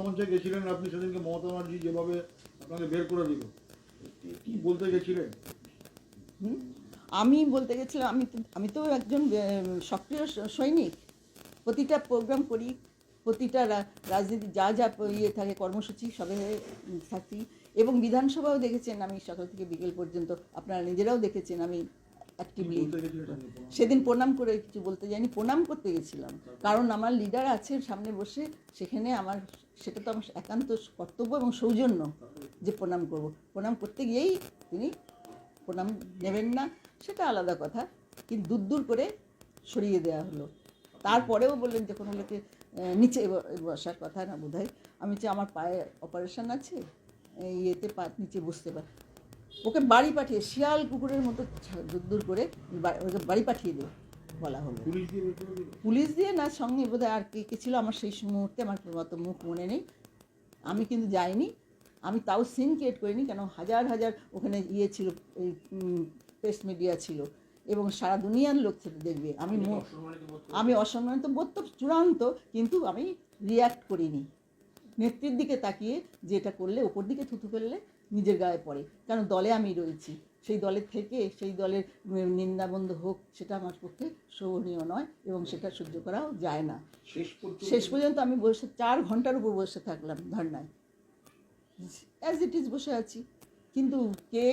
মঞ্চে গেছিলেন আপনি সেদিনকে, মমতা ব্যানার্জি যেভাবে আপনাকে বের করে দিল, কি বলতে গেছিলেন? আমি বলতে গেছিলাম, আমি তো একজন সক্রিয় সৈনিক। প্রতিটা প্রোগ্রাম করি, প্রতিটা রাজনীতি যা যা ইয়ে থাকে কর্মসূচি সবে থাকি। এবং বিধানসভাও দেখেছেন আমি সকাল থেকে বিকেল পর্যন্ত, আপনারা নিজেরাও দেখেছেন আমি অ্যাক্টিভলি। সেদিন প্রণাম করে কিছু বলতে যাইনি, প্রণাম করতে গেছিলাম, কারণ আমার লিডার আছে সামনে বসে। সেখানে আমার সেটা তো আমার একান্ত কর্তব্য এবং সৌজন্য যে প্রণাম করব। প্রণাম করতে গিয়েই তিনি প্রণাম নেবেন না সেটা আলাদা কথা, কিন্তু দূর দূর করে সরিয়ে দেওয়া হলো। তারপরেও বললেন যে কোনো লোকে নিচে বসার কথা না বোধ হয়। আমি যে আমার পায়ে অপারেশন আছে, ইয়েতে পা নিচে বসতে পার। ওকে বাড়ি পাঠিয়ে শিয়াল কুকুরের মতো দূর দূর করে ওকে বাড়ি পাঠিয়ে দেবে বলা হলো। পুলিশ দিয়ে না, সঙ্গে বোধহয় আর কে ছিল আমার সেই মুহূর্তে আমার অত মুখ মনে নেই। আমি কিন্তু যাইনি, আমি তাও সিন ক্রিয়েট করিনি, কেন হাজার হাজার ওখানে ইয়ে ছিল, এই প্রেস মিডিয়া ছিল এবং সারা দুনিয়ার লোক থেকে দেখবে। আমি অসম্মানিত বোধ তো চূড়ান্ত, কিন্তু আমি রিয়্যাক্ট করিনি। নেত্রীর দিকে তাকিয়ে যে এটা করলে ওপর দিকে থুতু ফেললে নিজের গায়ে পড়ে, কারণ দলে আমি রয়েছি। সেই দলের থেকে সেই দলের নিন্দাবন্ধ হোক, সেটা আমার পক্ষে শোভনীয় নয় এবং সেটা সহ্য করাও যায় না। শেষ পর্যন্ত আমি বসে 4 ঘন্টার উপর বসে থাকলাম ধর্নায়, অ্যাজ ইট ইজ বসে আছি। কিন্তু কে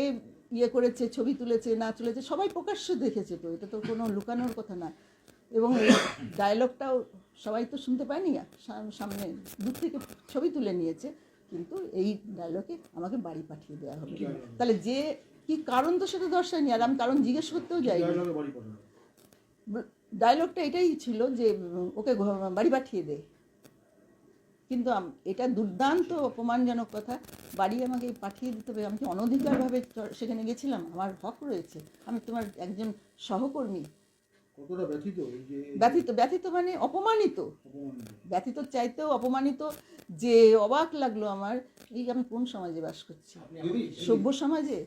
ইয়ে করেছে, ছবি তুলেছে না তুলেছে সবাই প্রকাশ্য দেখেছে, তো এটা তো কোনো লুকানোর কথা না। এবং এই ডায়লগটাও সবাই তো শুনতে পায়নি, সামনে দূর থেকে ছবি তুলে নিয়েছে, কিন্তু এই ডায়লগে আমাকে বাড়ি পাঠিয়ে দেওয়া হবে। তাহলে যে কি কারণ তো সেটা দর্শায়নি, আর আমি কারণ জিজ্ঞেস করতেও যাই। ডায়লগটা এটাই ছিল যে ওকে বাড়ি পাঠিয়ে দে, কিন্তু এটা দুর্দান্ত অপমানজনক কথা। বাড়ি আমাকে পাঠিয়ে দিতে হবে? আমি কি অনধিকারভাবে সেখানে গেছিলাম? আমার হক রয়েছে, আমি তোমার একজন সহকর্মী। কতটা ব্যথিত? ব্যথিত মানে অপমানিত, ব্যথিত চাইতেও অপমানিত। যে অবাক লাগলো আমার, এই আমি কোন সমাজে বাস করছি? সভ্য সমাজে?